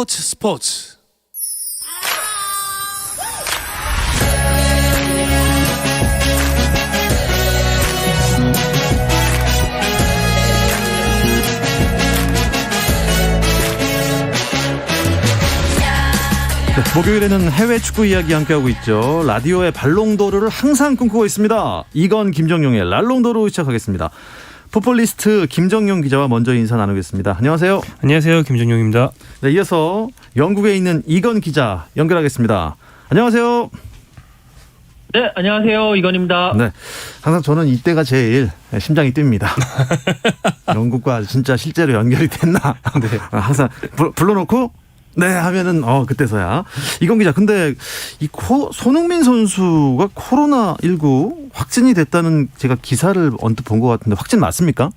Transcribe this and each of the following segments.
스포츠. 목요일에는 해외 축구 이야기 함께하고 있죠. 라디오의 발롱도르를 항상 꿈꾸고 있습니다. 이건 김정용의 랄롱도르 시작하겠습니다. 풋볼리스트 김정용 기자와 먼저 인사 나누겠습니다. 안녕하세요. 안녕하세요. 김정용입니다. 네, 이어서 영국에 있는 이건 기자 연결하겠습니다. 안녕하세요. 네, 안녕하세요. 이건입니다. 네, 항상 저는 이때가 제일 심장이 뜁니다. 영국과 진짜 실제로 연결이 됐나. 네. 항상 불러놓고 네 하면은 그때서야. 이건 기자, 근데 손흥민 선수가 코로나19 확진이 됐다는 제가 기사를 언뜻 본 것 같은데 확진 맞습니까?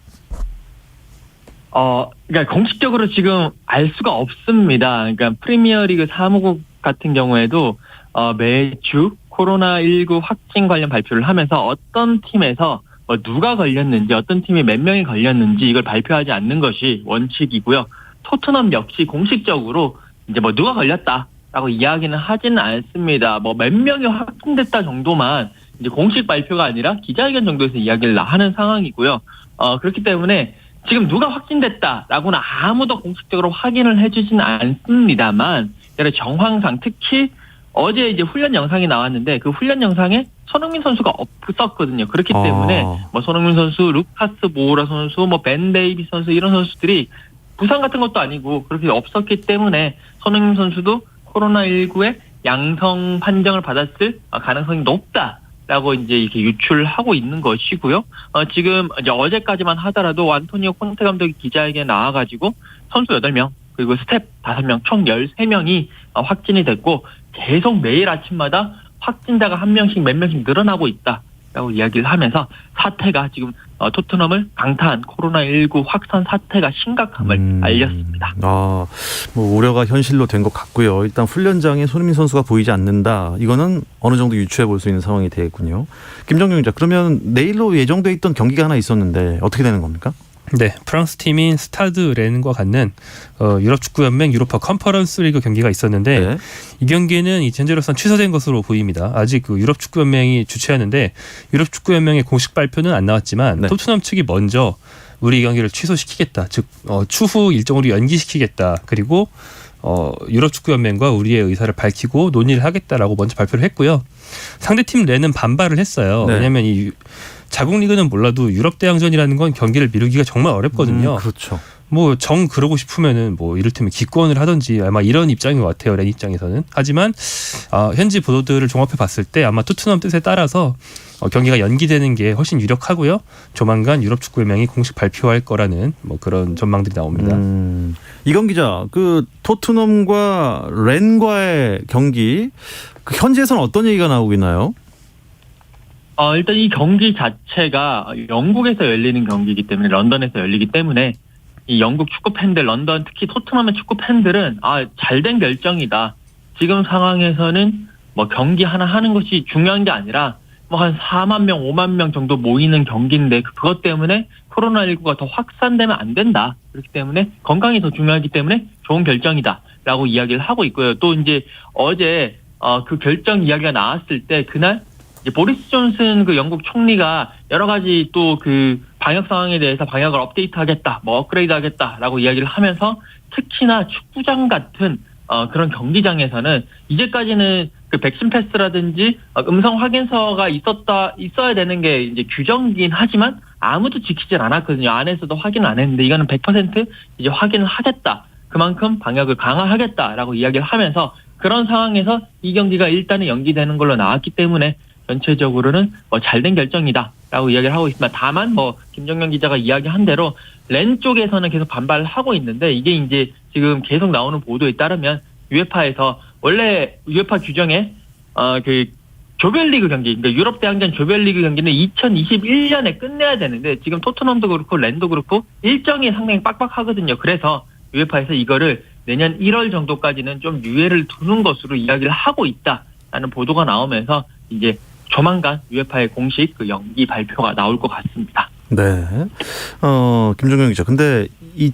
그러니까 공식적으로 지금 알 수가 없습니다. 그러니까 프리미어리그 사무국 같은 경우에도 매주 코로나19 확진 관련 발표를 하면서 어떤 팀에서 누가 걸렸는지, 어떤 팀이 몇 명이 걸렸는지 이걸 발표하지 않는 것이 원칙이고요. 토트넘 역시 공식적으로 이제 누가 걸렸다라고 이야기는 하지는 않습니다. 몇 명이 확진됐다 정도만 이제 공식 발표가 아니라 기자회견 정도에서 이야기를 하는 상황이고요. 그렇기 때문에 지금 누가 확진됐다라고는 아무도 공식적으로 확인을 해주지는 않습니다만, 정황상 특히 어제 이제 훈련 영상이 나왔는데 그 훈련 영상에 손흥민 선수가 없었거든요. 그렇기 때문에 손흥민 선수, 루카스 모우라 선수, 벤 데이비스 선수 이런 선수들이 부상 같은 것도 아니고 그렇게 없었기 때문에 손흥민 선수도 코로나19에 양성 판정을 받았을 가능성이 높다라고 이제 이렇게 유출하고 있는 것이고요. 지금 이제 어제까지만 하더라도 안토니오 콘테 감독이 기자회견에 나와가지고 선수 8명 그리고 스텝 5명 총 13명이 확진이 됐고 계속 매일 아침마다 확진자가 한 명씩 몇 명씩 늘어나고 있다라고 이야기를 하면서 사태가 지금 토트넘을 강타한 코로나19 확산 사태가 심각함을 알렸습니다. 우려가 현실로 된 것 같고요. 일단 훈련장에 손흥민 선수가 보이지 않는다. 이거는 어느 정도 유추해 볼 수 있는 상황이 되겠군요. 김정용 기자, 그러면 내일로 예정돼 있던 경기가 하나 있었는데 어떻게 되는 겁니까? 네, 프랑스 팀인 스타드 렌과 갖는 유럽 축구 연맹 유로파 컨퍼런스 리그 경기가 있었는데 네. 이 경기는 현재로선 취소된 것으로 보입니다. 아직 유럽 축구 연맹이 주최하는데 유럽 축구 연맹의 공식 발표는 안 나왔지만 토트넘 측이 먼저 우리 이 경기를 취소시키겠다. 즉 추후 일정으로 연기시키겠다. 그리고 유럽 축구 연맹과 우리의 의사를 밝히고 논의를 하겠다라고 먼저 발표를 했고요. 상대팀 렌은 반발을 했어요. 네. 왜냐하면 이 자국 리그는 몰라도 유럽 대항전이라는 건 경기를 미루기가 정말 어렵거든요. 그렇죠. 그러고 싶으면은 이를테면 기권을 하든지 아마 이런 입장인 것 같아요. 렌 입장에서는. 하지만 현지 보도들을 종합해 봤을 때 아마 토트넘 뜻에 따라서 경기가 연기되는 게 훨씬 유력하고요. 조만간 유럽 축구 연맹이 공식 발표할 거라는 그런 전망들이 나옵니다. 이건 기자, 토트넘과 렌과의 경기 현지에서는 어떤 얘기가 나오고 있나요? 일단 이 경기 자체가 영국에서 열리는 경기이기 때문에, 런던에서 열리기 때문에 이 영국 축구 팬들, 런던 특히 토트넘의 축구 팬들은 잘된 결정이다. 지금 상황에서는 경기 하나 하는 것이 중요한 게 아니라 한 4만 명, 5만 명 정도 모이는 경기인데 그것 때문에 코로나19가 더 확산되면 안 된다. 그렇기 때문에 건강이 더 중요하기 때문에 좋은 결정이다라고 이야기를 하고 있고요. 또 이제 어제 그 결정 이야기가 나왔을 때 그날 이제 보리스 존슨 영국 총리가 여러 가지 또 방역 상황에 대해서 방역을 업데이트하겠다, 업그레이드하겠다라고 이야기를 하면서 특히나 축구장 같은 그런 경기장에서는 이제까지는 백신 패스라든지 음성 확인서가 있어야 되는 게 이제 규정이긴 하지만 아무도 지키질 않았거든요. 안에서도 확인을 안 했는데 이거는 100% 이제 확인을 하겠다. 그만큼 방역을 강화하겠다라고 이야기를 하면서 그런 상황에서 이 경기가 일단은 연기되는 걸로 나왔기 때문에 전체적으로는 잘된 결정이다라고 이야기를 하고 있습니다. 다만 김정경 기자가 이야기한 대로 렌 쪽에서는 계속 반발을 하고 있는데 이게 이제 지금 계속 나오는 보도에 따르면 유에파에서 원래 유에파 규정에 조별리그 경기, 그러니까 유럽 대항전 조별리그 경기는 2021년에 끝내야 되는데 지금 토트넘도 그렇고 렌도 그렇고 일정이 상당히 빡빡하거든요. 그래서 유에파에서 이거를 내년 1월 정도까지는 좀 유예를 두는 것으로 이야기를 하고 있다라는 보도가 나오면서 이제 조만간 유에파의 공식 연기 발표가 나올 것 같습니다. 네. 김종경 기자. 근데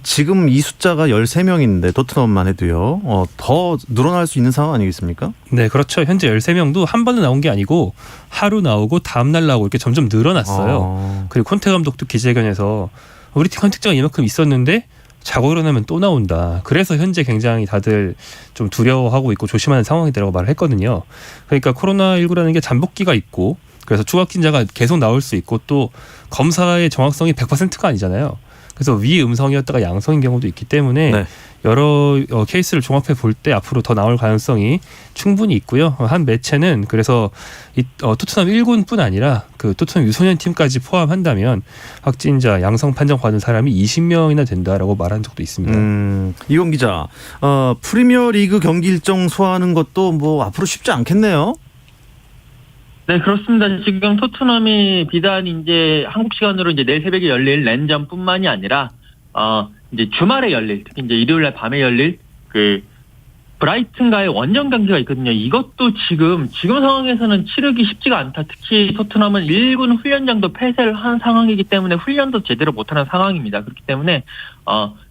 지금 이 숫자가 13명인데 토트넘만 해도요. 더 늘어날 수 있는 상황 아니겠습니까? 네, 그렇죠. 현재 13명도 한 번에 나온 게 아니고 하루 나오고 다음 날 나오고 이렇게 점점 늘어났어요. 그리고 콘테 감독도 기자회견에서 우리 팀 선택자가 이만큼 있었는데 자고 일어나면 또 나온다. 그래서 현재 굉장히 다들 좀 두려워하고 있고 조심하는 상황이라고 말을 했거든요. 그러니까 코로나19라는 게 잠복기가 있고 그래서 추가 확진자가 계속 나올 수 있고 또 검사의 정확성이 100%가 아니잖아요. 그래서 위음성이었다가 양성인 경우도 있기 때문에 네. 여러 케이스를 종합해 볼 때 앞으로 더 나올 가능성이 충분히 있고요. 한 매체는 그래서 토트넘 1군뿐 아니라 그 토트넘 유소년 팀까지 포함한다면 확진자 양성 판정받은 사람이 20명이나 된다라고 말한 적도 있습니다. 이건 기자, 프리미어리그 경기 일정 소화하는 것도 뭐 앞으로 쉽지 않겠네요. 네, 그렇습니다. 지금 토트넘이 비단 이제 한국 시간으로 이제 내일 새벽에 열릴 랜전뿐만이 아니라 이제 주말에 열릴, 특히 이제 일요일 날 밤에 열릴 그 브라이튼과의 원정 경기가 있거든요. 이것도 지금 상황에서는 치르기 쉽지가 않다. 특히 토트넘은 1군 훈련장도 폐쇄를 한 상황이기 때문에 훈련도 제대로 못하는 상황입니다. 그렇기 때문에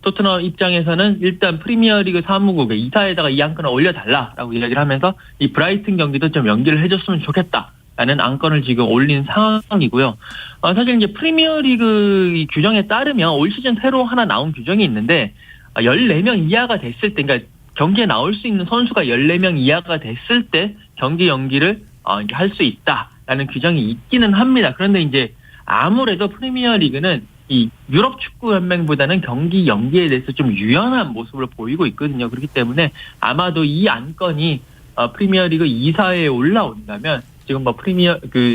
토트넘 입장에서는 일단 프리미어리그 사무국에 이사에다가 이 안건을 올려달라라고 이야기를 하면서 이 브라이튼 경기도 좀 연기를 해줬으면 좋겠다. 라는 안건을 지금 올린 상황이고요. 사실 이제 프리미어리그 이 규정에 따르면 올 시즌 새로 하나 나온 규정이 있는데 14명 이하가 됐을 때, 그러니까 경기에 나올 수 있는 선수가 14명 이하가 됐을 때 경기 연기를 할 수 있다라는 규정이 있기는 합니다. 그런데 이제 아무래도 프리미어리그는 이 유럽 축구 연맹보다는 경기 연기에 대해서 좀 유연한 모습을 보이고 있거든요. 그렇기 때문에 아마도 이 안건이 프리미어리그 이사회에 올라온다면 지금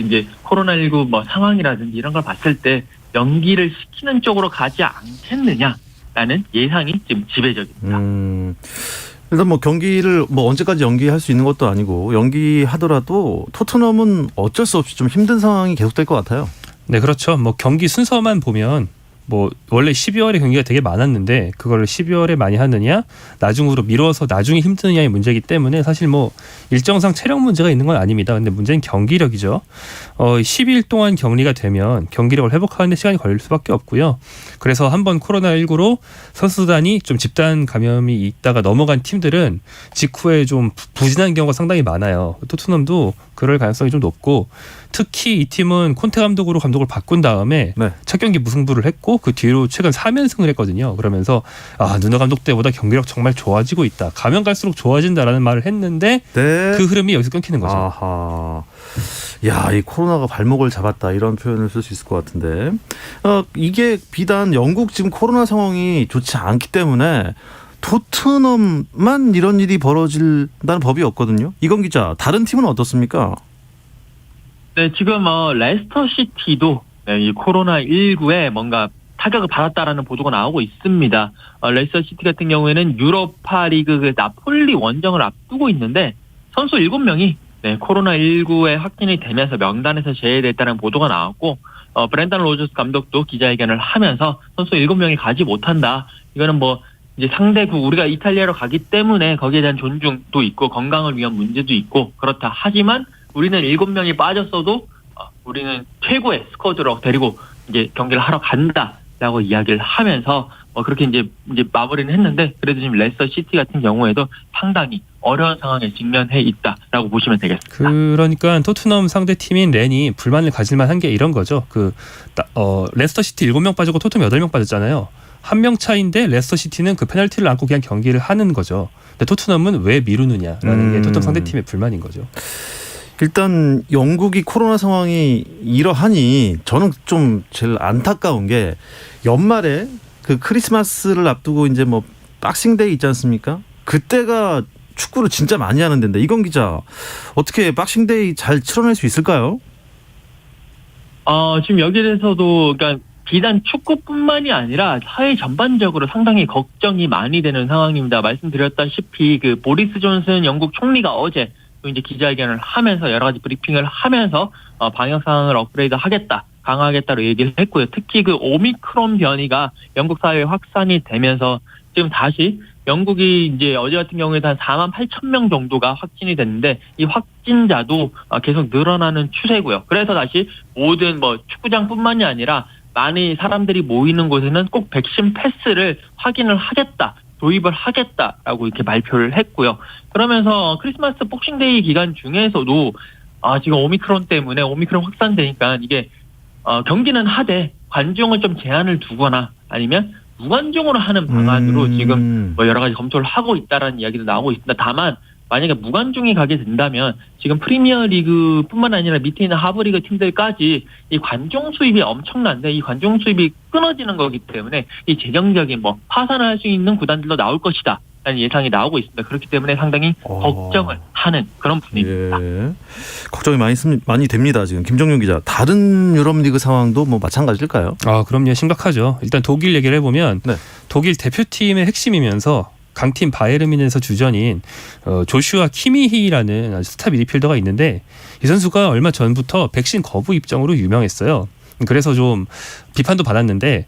이제 코로나19 상황이라든지 이런 걸 봤을 때 연기를 시키는 쪽으로 가지 않겠느냐라는 예상이 지금 지배적입니다. 일단 경기를 언제까지 연기할 수 있는 것도 아니고 연기하더라도 토트넘은 어쩔 수 없이 좀 힘든 상황이 계속될 것 같아요. 네, 그렇죠. 경기 순서만 보면 원래 12월에 경기가 되게 많았는데 그걸 12월에 많이 하느냐 나중으로 미뤄서 나중에 힘드느냐의 문제이기 때문에 사실 일정상 체력 문제가 있는 건 아닙니다. 근데 문제는 경기력이죠. 10일 동안 격리가 되면 경기력을 회복하는 데 시간이 걸릴 수밖에 없고요. 그래서 한번 코로나19로 선수단이 좀 집단 감염이 있다가 넘어간 팀들은 직후에 좀 부진한 경우가 상당히 많아요. 토트넘도 그럴 가능성이 좀 높고 특히 이 팀은 콘테 감독으로 감독을 바꾼 다음에 네. 첫 경기 무승부를 했고 그 뒤로 최근 3연승을 했거든요. 그러면서 누노 감독 때보다 경기력 정말 좋아지고 있다. 가면 갈수록 좋아진다라는 말을 했는데 네. 그 흐름이 여기서 끊기는 거죠. 아하. 야, 이 코로나가 발목을 잡았다 이런 표현을 쓸 수 있을 것 같은데 이게 비단 영국 지금 코로나 상황이 좋지 않기 때문에 토트넘만 이런 일이 벌어진다는 법이 없거든요. 이건 기자, 다른 팀은 어떻습니까? 네, 지금 레스터 시티도 이 코로나19에 뭔가 타격을 받았다라는 보도가 나오고 있습니다. 레스터 시티 같은 경우에는 유로파 리그 그 나폴리 원정을 앞두고 있는데 선수 7명이 코로나19에 확진이 되면서 명단에서 제외됐다는 보도가 나왔고 브렌던 로저스 감독도 기자회견을 하면서 선수 7명이 가지 못한다. 이거는 이제 상대국 우리가 이탈리아로 가기 때문에 거기에 대한 존중도 있고 건강을 위한 문제도 있고 그렇다. 하지만 우리는 7명이 빠졌어도 우리는 최고의 스쿼드로 데리고 이제 경기를 하러 간다라고 이야기를 하면서 그렇게 이제 마무리는 했는데 그래도 지금 레스터 시티 같은 경우에도 상당히 어려운 상황에 직면해 있다라고 보시면 되겠습니다. 그러니까 토트넘 상대 팀인 렌이 불만을 가질만 한 게 이런 거죠. 레스터 시티 7명 빠지고 토트넘 8명 빠졌잖아요. 1명 차인데 레스터 시티는 그 페널티를 안고 그냥 경기를 하는 거죠. 근데 토트넘은 왜 미루느냐라는 게 토트넘 상대 팀의 불만인 거죠. 일단 영국이 코로나 상황이 이러하니 저는 좀 제일 안타까운 게 연말에 그 크리스마스를 앞두고 이제 박싱데이 있지 않습니까? 그때가 축구를 진짜 많이 하는 데인데 이건 기자, 어떻게 박싱데이 잘 치러낼 수 있을까요? 지금 여기에 대해서도 그러니까 비단 축구뿐만이 아니라 사회 전반적으로 상당히 걱정이 많이 되는 상황입니다. 말씀드렸다시피 그 보리스 존슨 영국 총리가 어제 또 이제 기자회견을 하면서 여러 가지 브리핑을 하면서 방역 상황을 업그레이드 하겠다, 강화하겠다로 얘기를 했고요. 특히 그 오미크론 변이가 영국 사회에 확산이 되면서 지금 다시 영국이 이제 어제 같은 경우에도 한 4만 8천 명 정도가 확진이 됐는데 이 확진자도 계속 늘어나는 추세고요. 그래서 다시 모든 축구장뿐만이 아니라 많이 사람들이 모이는 곳에는 꼭 백신 패스를 확인을 하겠다. 도입을 하겠다라고 이렇게 발표를 했고요. 그러면서 크리스마스 복싱데이 기간 중에서도 지금 오미크론 때문에 오미크론 확산되니까 이게 경기는 하되 관중을 좀 제한을 두거나 아니면 무관중으로 하는 방안으로 지금 뭐 여러 가지 검토를 하고 있다라는 이야기도 나오고 있습니다. 다만 만약에 무관중이 가게 된다면 지금 프리미어리그뿐만 아니라 밑에 있는 하브리그 팀들까지 이 관중 수입이 엄청난데 이 관중 수입이 끊어지는 거기 때문에 이 재정적인 뭐 파산을 할 수 있는 구단들도 나올 것이다. 라는 예상이 나오고 있습니다. 그렇기 때문에 상당히 걱정을 하는 그런 분위기입니다. 예. 걱정이 많이 됩니다. 지금 김정용 기자. 다른 유럽 리그 상황도 뭐 마찬가지일까요? 그럼요. 심각하죠. 일단 독일 얘기를 해보면 네. 독일 대표팀의 핵심이면서 강팀 바이에른 뮌헨에서 주전인 조슈아 키미히라는 아주 스타 미드필더가 있는데 이 선수가 얼마 전부터 백신 거부 입장으로 유명했어요. 그래서 좀 비판도 받았는데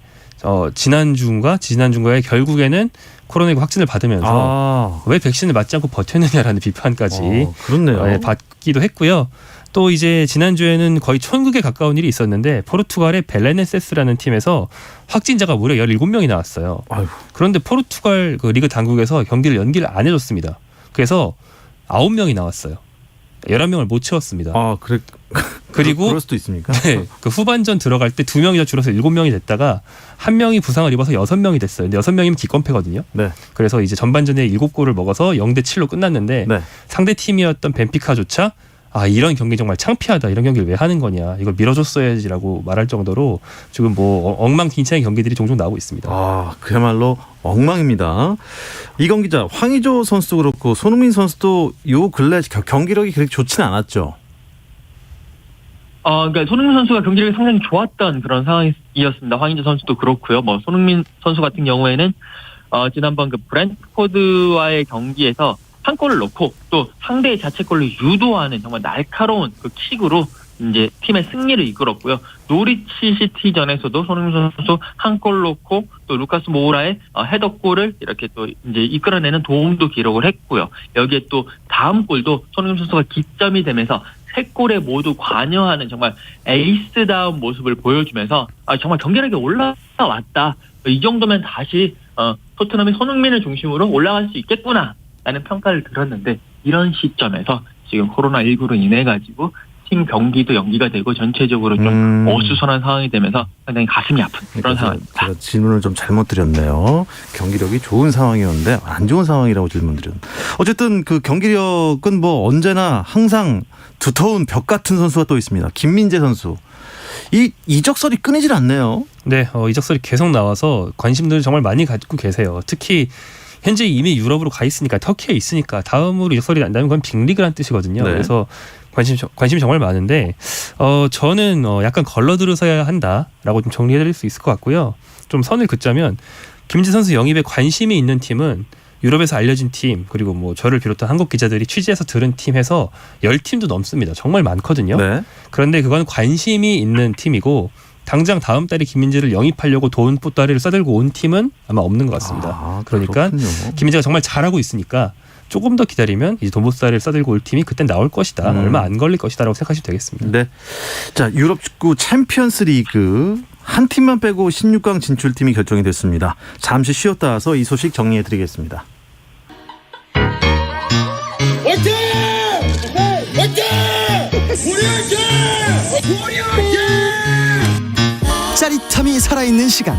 지난주인가에 결국에는 코로나19 확진을 받으면서 왜 백신을 맞지 않고 버텼느냐라는 비판까지 그렇네요. 받기도 했고요. 또 이제 지난주에는 거의 천국에 가까운 일이 있었는데 포르투갈의 벨레네세스라는 팀에서 확진자가 무려 17명이 나왔어요. 아이고. 그런데 포르투갈 그 리그 당국에서 경기를 연기를 안 해줬습니다. 그래서 9명이 나왔어요. 11명을 못 채웠습니다. 그래. 그리고 그럴 수도 있습니까? 네, 그 후반전 들어갈 때 2명이 더 줄어서 7명이 됐다가 1명이 부상을 입어서 6명이 됐어요. 근데 6명이면 기권패거든요. 네. 그래서 이제 전반전에 7골을 먹어서 0대7로 끝났는데 네. 상대 팀이었던 벤피카조차 이런 경기 정말 창피하다. 이런 경기를 왜 하는 거냐. 이걸 밀어줬어야지라고 말할 정도로 지금 뭐 엉망진창의 경기들이 종종 나오고 있습니다. 그야말로 엉망입니다. 이건 기자, 황의조 선수도 그렇고 손흥민 선수도 요 근래 경기력이 그렇게 좋지는 않았죠. 그러니까 손흥민 선수가 경기력이 상당히 좋았던 그런 상황이었습니다. 황의조 선수도 그렇고요. 뭐 손흥민 선수 같은 경우에는 지난번 그 브랜트포드와의 경기에서 한 골을 넣고 또 상대의 자책골을 유도하는 정말 날카로운 그 킥으로 이제 팀의 승리를 이끌었고요. 노리치 시티전에서도 손흥민 선수 한 골 넣고 또 루카스 모우라의 헤더골을 이렇게 또 이제 이끌어내는 도움도 기록을 했고요. 여기에 또 다음 골도 손흥민 선수가 기점이 되면서 세 골에 모두 관여하는 정말 에이스다운 모습을 보여주면서 정말 경기력이 올라왔다. 이 정도면 다시 토트넘이 손흥민을 중심으로 올라갈 수 있겠구나 라는 평가를 들었는데 이런 시점에서 지금 코로나19로 인해 가지고 팀 경기도 연기가 되고 전체적으로 좀 어수선한 상황이 되면서 상당히 가슴이 아픈 그런 상황입니다. 제가 질문을 좀 잘못 드렸네요. 경기력이 좋은 상황이었는데 안 좋은 상황이라고 질문드렸는데 어쨌든 그 경기력은 뭐 언제나 항상 두터운 벽 같은 선수가 또 있습니다. 김민재 선수. 이 이적설이 끊이질 않네요. 네, 이적설이 계속 나와서 관심들을 정말 많이 갖고 계세요. 특히 현재 이미 유럽으로 가 있으니까 터키에 있으니까 다음으로 이적설이 난다면 그건 빅리그란 뜻이거든요. 네. 그래서 관심이 정말 많은데 저는 약간 걸러들어서야 한다라고 좀 정리해드릴 수 있을 것 같고요. 좀 선을 긋자면 김민재 선수 영입에 관심이 있는 팀은 유럽에서 알려진 팀 그리고 뭐 저를 비롯한 한국 기자들이 취재해서 들은 팀 해서 10팀도 넘습니다. 정말 많거든요. 네. 그런데 그건 관심이 있는 팀이고 당장 다음 달에 김민재를 영입하려고 돈 보따리를 싸들고 온 팀은 아마 없는 것 같습니다. 그러니까 그렇군요. 김민재가 정말 잘하고 있으니까 조금 더 기다리면 이제 돈 보따리를 싸들고 올 팀이 그때 나올 것이다. 얼마 안 걸릴 것이다라고 생각하시면 되겠습니다. 네. 자, 유럽 축구 챔피언스 리그 한 팀만 빼고 16강 진출팀이 결정이 됐습니다. 잠시 쉬었다 와서 이 소식 정리해 드리겠습니다. 화이팅! 화이팅! 우리 화이팅! 우리 화이팅! 짜릿함이 살아있는 시간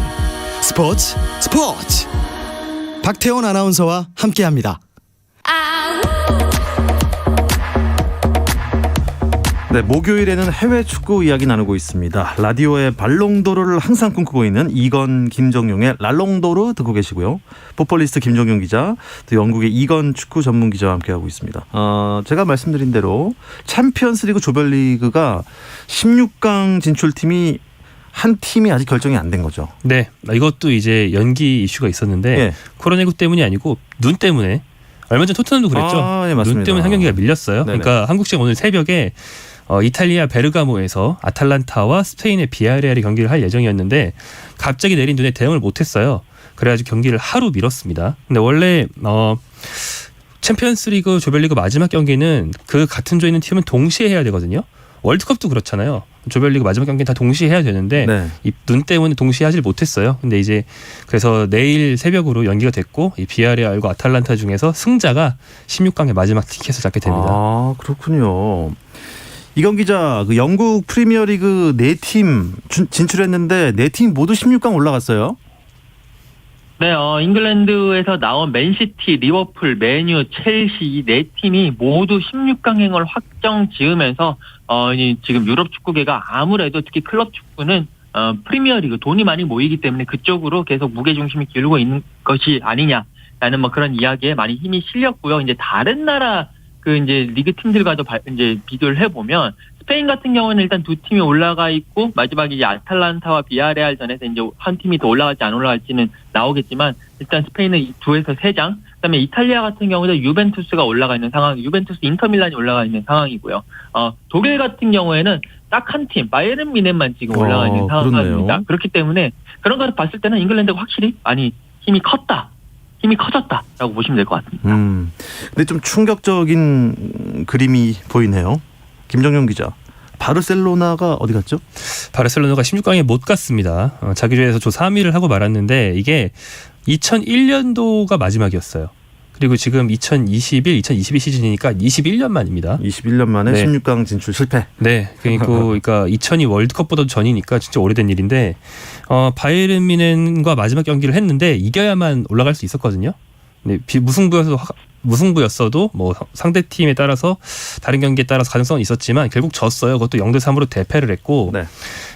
스포츠 박태원 아나운서와 함께합니다. 네, 목요일에는 해외 축구 이야기 나누고 있습니다. 라디오의 발롱도르를 항상 꿈꾸고 있는 이건 김정용의 랄롱도르 듣고 계시고요. 포폴리스트 김정용 기자, 또 영국의 이건 축구 전문 기자와 함께하고 있습니다. 제가 말씀드린 대로 챔피언스리그 조별리그가 16강 진출팀이 한 팀이 아직 결정이 안 된 거죠. 네, 이것도 이제 연기 이슈가 있었는데 코로나19 때문이 아니고 눈 때문에 얼마 전 토트넘도 그랬죠. 네, 맞습니다. 눈 때문에 한 경기가 밀렸어요. 네네. 그러니까 한국 시간 오늘 새벽에 이탈리아 베르가모에서 아탈란타와 스페인의 비아레알이 경기를 할 예정이었는데 갑자기 내린 눈에 대응을 못했어요. 그래가지고 경기를 하루 미뤘습니다. 근데 원래 챔피언스리그 조별리그 마지막 경기는 그 같은 조에 있는 팀은 동시에 해야 되거든요. 월드컵도 그렇잖아요. 조별리그 마지막 경기는 다 동시에 해야 되는데 네. 이 눈 때문에 동시에 하질 못했어요. 근데 이제 그래서 내일 새벽으로 연기가 됐고 이 비아레알과 아탈란타 중에서 승자가 16강의 마지막 티켓을 잡게 됩니다. 아, 그렇군요. 이건 기자, 그 영국 프리미어리그 4팀 진출했는데 4팀 모두 16강 올라갔어요. 네, 잉글랜드에서 나온 맨시티, 리버풀, 맨유, 첼시 이 네 팀이 모두 16강행을 확정 지으면서 지금 유럽 축구계가 아무래도 특히 클럽 축구는 프리미어리그 돈이 많이 모이기 때문에 그쪽으로 계속 무게 중심이 기울고 있는 것이 아니냐라는 뭐 그런 이야기에 많이 힘이 실렸고요. 이제 다른 나라 그 이제 리그 팀들과도 이제 비교를 해보면 스페인 같은 경우는 일단 두 팀이 올라가 있고 마지막에 이제 아탈란타와 비아레알전에서 이제 한 팀이 더 올라갈지 안 올라갈지는 나오겠지만 일단 스페인은 2에서 3장, 그다음에 이탈리아 같은 경우도 유벤투스가 올라가 있는 상황, 유벤투스 인터밀란이 올라가 있는 상황이고요. 독일 같은 경우에는 딱 한 팀 바이에른 뮌헨만 지금 올라가 있는 상황입니다. 그렇네요. 그렇기 때문에 그런 거를 봤을 때는 잉글랜드가 확실히 많이 힘이 커졌다라고 보시면 될 것 같습니다. 근데 좀 충격적인 그림이 보이네요. 김정용 기자. 바르셀로나가 어디 갔죠? 바르셀로나가 16강에 못 갔습니다. 자기조에서 조 3위를 하고 말았는데 이게 2001년도가 마지막이었어요. 그리고 지금 2021, 2022 시즌이니까 21년 만입니다. 21년 만에 네. 16강 진출 실패. 네, 그러니까 2002 월드컵보다 전이니까 진짜 오래된 일인데 바이에른 뮌헨과 마지막 경기를 했는데 이겨야만 올라갈 수 있었거든요. 네, 무승부였어도 뭐 상대 팀에 따라서 다른 경기에 따라서 가능성은 있었지만 결국 졌어요. 그것도 0대3으로 대패를 했고 네.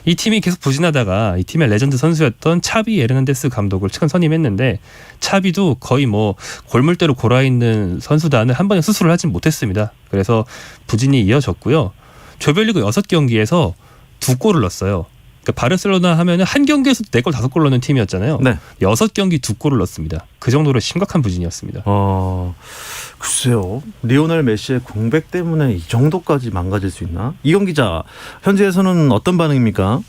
이 팀이 계속 부진하다가 이 팀의 레전드 선수였던 차비 에르난데스 감독을 최근 선임했는데 차비도 거의 뭐 골물대로 골아 있는 선수단을 한 번에 수술을 하진 못했습니다. 그래서 부진이 이어졌고요. 조별리그 6경기에서 2골을 넣었어요. 그러니까 바르셀로나 하면은 한 경기에서 4골 5골 넣는 팀이었잖아요. 네. 6경기 2골을 넣었습니다. 그 정도로 심각한 부진이었습니다. 글쎄요. 리오넬 메시의 공백 때문에 이 정도까지 망가질 수 있나? 이건 기자, 현지에서는 어떤 반응입니까?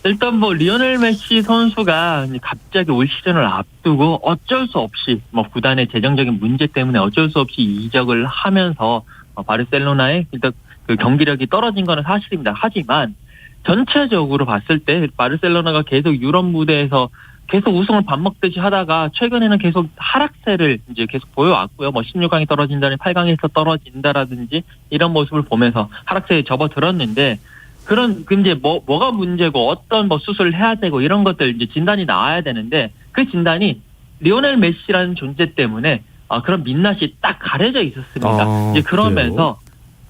일단 뭐 리오넬 메시 선수가 갑자기 올 시즌을 앞두고 어쩔 수 없이 뭐 구단의 재정적인 문제 때문에 어쩔 수 없이 이적을 하면서 바르셀로나의 일단 그 경기력이 떨어진 거는 사실입니다. 하지만 전체적으로 봤을 때 바르셀로나가 계속 유럽 무대에서 계속 우승을 밥 먹듯이 하다가 최근에는 계속 하락세를 이제 계속 보여왔고요. 뭐 16강이 떨어진다는 8강에서 떨어진다라든지 이런 모습을 보면서 하락세에 접어들었는데 이제 뭐가 문제고 어떤 뭐 수술을 해야 되고 이런 것들 이제 진단이 나와야 되는데 그 진단이 리오넬 메시라는 존재 때문에 그런 민낯이 딱 가려져 있었습니다. 이제 그러면서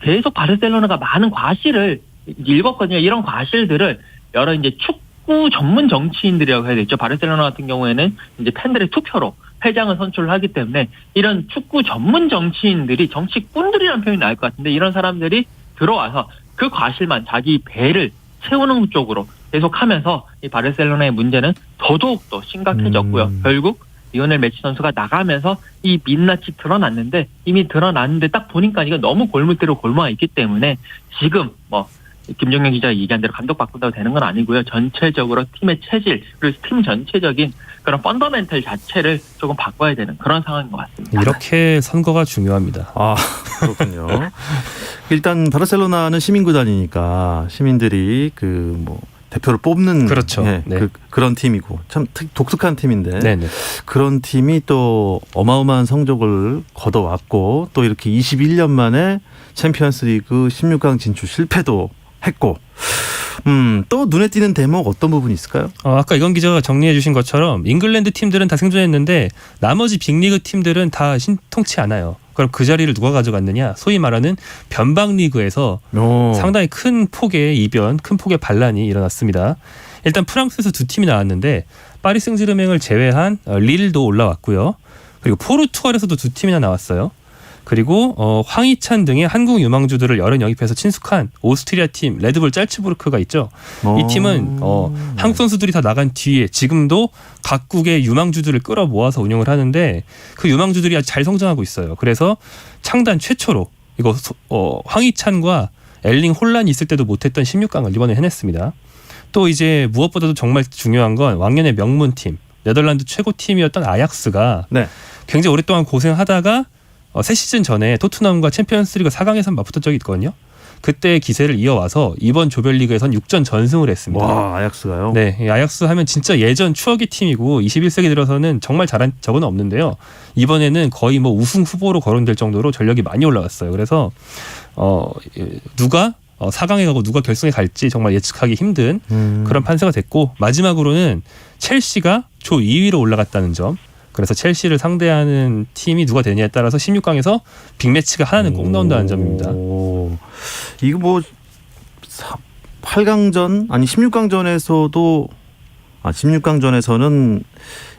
계속 바르셀로나가 많은 과실을 읽었거든요. 이런 과실들을 여러 이제 축구 전문 정치인들이라고 해야 되죠. 바르셀로나 같은 경우에는 이제 팬들의 투표로 회장을 선출을 하기 때문에 이런 축구 전문 정치인들이 정치꾼들이라는 표현이 나을 것 같은데 이런 사람들이 들어와서 그 과실만 자기 배를 채우는 쪽으로 계속하면서 이 바르셀로나의 문제는 더더욱더 심각해졌고요. 결국 리오넬 메시 선수가 나가면서 이 민낯이 드러났는데 이미 드러났는데 딱 보니까 이거 너무 골물대로 골마가 있기 때문에 지금 뭐 김정현 기자가 얘기한 대로 감독 바꾼다고 되는 건 아니고요. 전체적으로 팀의 체질 그리고 팀 전체적인 그런 펀더멘털 자체를 조금 바꿔야 되는 그런 상황인 것 같습니다. 이렇게 선거가 중요합니다. 그렇군요. 일단 바르셀로나는 시민구단이니까 시민들이 그 뭐 대표를 뽑는 그렇죠. 네. 그런 팀이고 참 독특한 팀인데 네네. 그런 팀이 또 어마어마한 성적을 거둬왔고 또 이렇게 21년 만에 챔피언스리그 16강 진출 실패도 했고 또 눈에 띄는 대목 어떤 부분이 있을까요? 아까 이건 기자가 정리해 주신 것처럼 잉글랜드 팀들은 다 생존했는데 나머지 빅리그 팀들은 다 신통치 않아요. 그럼 그 자리를 누가 가져갔느냐? 소위 말하는 변방리그에서 상당히 큰 폭의 이변, 큰 폭의 반란이 일어났습니다. 일단 프랑스에서 2팀이 나왔는데 파리 생제르맹을 제외한 릴도 올라왔고요. 그리고 포르투갈에서도 2팀이나 나왔어요. 그리고 황희찬 등의 한국 유망주들을 여러 영입해서 친숙한 오스트리아 팀 레드불 짤츠부르크가 있죠. 이 팀은 한국 선수들이 다 나간 뒤에 지금도 각국의 유망주들을 끌어모아서 운영을 하는데 그 유망주들이 아주 잘 성장하고 있어요. 그래서 창단 최초로 이거 황희찬과 엘링 홀란이 있을 때도 못했던 16강을 이번에 해냈습니다. 또 이제 무엇보다도 정말 중요한 건 왕년의 명문팀 네덜란드 최고팀이었던 아약스가 굉장히 오랫동안 고생하다가 3시즌 전에 토트넘과 챔피언스리그 4강에서 맞붙은 적이 있거든요. 그때 기세를 이어와서 이번 조별리그에선 6전 전승을 했습니다. 와, 아약스가요? 네, 이 아약스 하면 진짜 예전 추억의 팀이고 21세기 들어서는 정말 잘한 적은 없는데요. 이번에는 거의 뭐 우승 후보로 거론될 정도로 전력이 많이 올라왔어요. 그래서 누가 4강에 가고 누가 결승에 갈지 정말 예측하기 힘든 그런 판세가 됐고, 마지막으로는 첼시가 조 2위로 올라갔다는 점. 그래서 첼시를 상대하는 팀이 누가 되냐에 따라서 16강에서 빅매치가 하나는 꼭 나온다는 점입니다. 이거 뭐 8강전 아니 16강전에서도 16강전에서는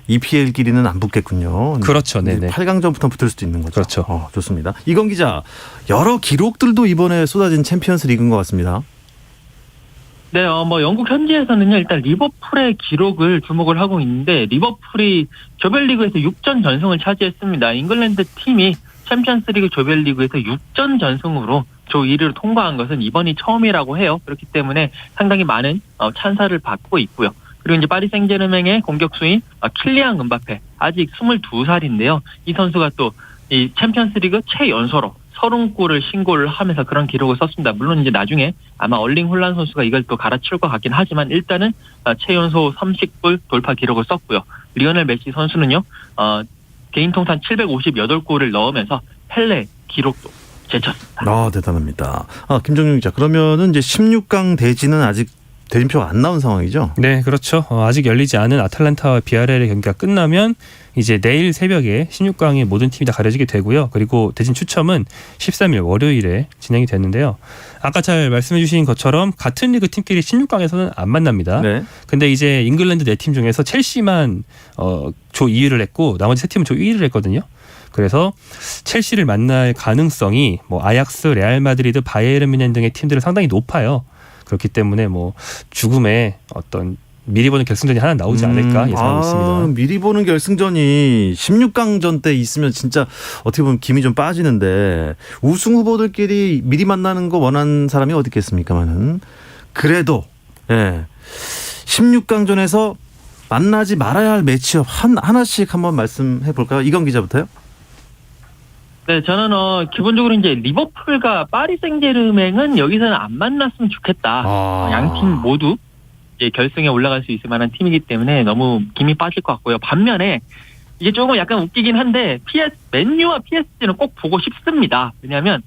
EPL끼리는 안 붙겠군요. 그렇죠. 네네. 8강전부터 붙을 수도 있는 거죠. 그렇죠. 좋습니다. 이건 기자, 여러 기록들도 이번에 쏟아진 챔피언스 리그인 것 같습니다. 네, 영국 현지에서는요, 일단 리버풀의 기록을 주목을 하고 있는데, 리버풀이 조별리그에서 6전 전승을 차지했습니다. 잉글랜드 팀이 챔피언스리그 조별리그에서 6전 전승으로 조 1위로 통과한 것은 이번이 처음이라고 해요. 그렇기 때문에 상당히 많은 찬사를 받고 있고요. 그리고 이제 파리 생제르맹의 공격수인 킬리안 음바페, 아직 22살인데요. 이 선수가 또 이 챔피언스리그 최연소로 30골을 신고를 하면서 그런 기록을 썼습니다. 물론 이제 나중에 아마 얼링 홀란 선수가 이걸 또 갈아치울 것 같긴 하지만 일단은 최연소 30골 돌파 기록을 썼고요. 리오넬 메시 선수는요, 개인 통산 758골을 넣으면서 펠레 기록도 제쳤습니다. 대단합니다. 김정용 기자, 그러면은 이제 16강 대진은 아직 대진표가 안 나온 상황이죠? 네, 그렇죠. 아직 열리지 않은 아탈란타와 비아레알의 경기가 끝나면 이제 내일 새벽에 16강의 모든 팀이 다 가려지게 되고요. 그리고 대진 추첨은 13일 월요일에 진행이 됐는데요. 아까 잘 말씀해 주신 것처럼 같은 리그 팀끼리 16강에서는 안 만납니다. 네. 근데 이제 잉글랜드 4팀 중에서 첼시만 조 2위를 했고 나머지 3팀은 조 1위를 했거든요. 그래서 첼시를 만날 가능성이 뭐 아약스, 레알 마드리드, 바이에른 뮌헨 등의 팀들은 상당히 높아요. 그렇기 때문에 뭐 죽음의 어떤 미리 보는 결승전이 하나 나오지 않을까 예상하고 있습니다. 미리 보는 결승전이 16강전 때 있으면 진짜 어떻게 보면 김이 좀 빠지는데, 우승 후보들끼리 미리 만나는 거 원하는 사람이 어디 있겠습니까만은, 그래도 16강전에서 만나지 말아야 할 매치업 하나씩 한번 말씀해 볼까요? 이건 기자부터요. 네, 저는 기본적으로 이제 리버풀과 파리 생제르맹은 여기서는 안 만났으면 좋겠다. 양 팀 모두 이제 결승에 올라갈 수 있을 만한 팀이기 때문에 너무 김이 빠질 것 같고요. 반면에 이게 조금 약간 웃기긴 한데 맨유와 PSG는 꼭 보고 싶습니다. 왜냐하면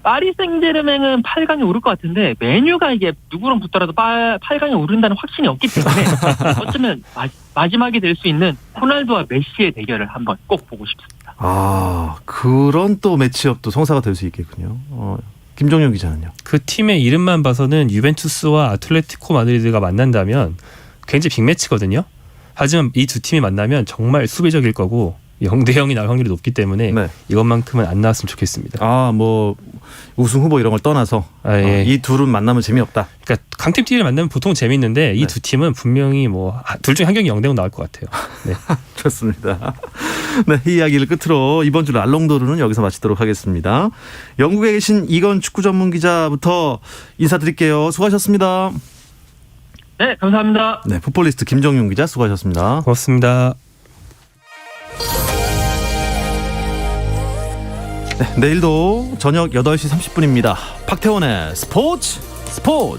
파리 생제르맹은 8강에 오를 것 같은데 맨유가 이게 누구랑 붙더라도 8강에 오른다는 확신이 없기 때문에 어쩌면 마지막이 될 수 있는 호날두와 메시의 대결을 한번 꼭 보고 싶습니다. 그런 또 매치업도 성사가 될 수 있겠군요. 김종용 기자는요? 그 팀의 이름만 봐서는 유벤투스와 아틀레티코 마드리드가 만난다면 굉장히 빅매치거든요. 하지만 이 두 팀이 만나면 정말 수비적일 거고 0대0이 나올 확률이 높기 때문에 이것만큼은 안 나왔으면 좋겠습니다. 뭐 우승 후보 이런 걸 떠나서 이 둘은 만나면 재미없다. 그러니까 강팀끼리 만나면 보통 재밌는데 이 두 팀은 분명히 뭐 둘 중에 한 경기 0대0 나올 것 같아요. 네. 좋습니다. 네, 이 이야기를 끝으로 이번 주 알롱도르는 여기서 마치도록 하겠습니다. 영국에 계신 이건 축구 전문 기자부터 인사드릴게요. 수고하셨습니다. 네, 감사합니다. 네, 풋볼리스트 김정용 기자 수고하셨습니다. 고맙습니다. 네, 내일도 저녁 8시 30분입니다. 박태원의 스포츠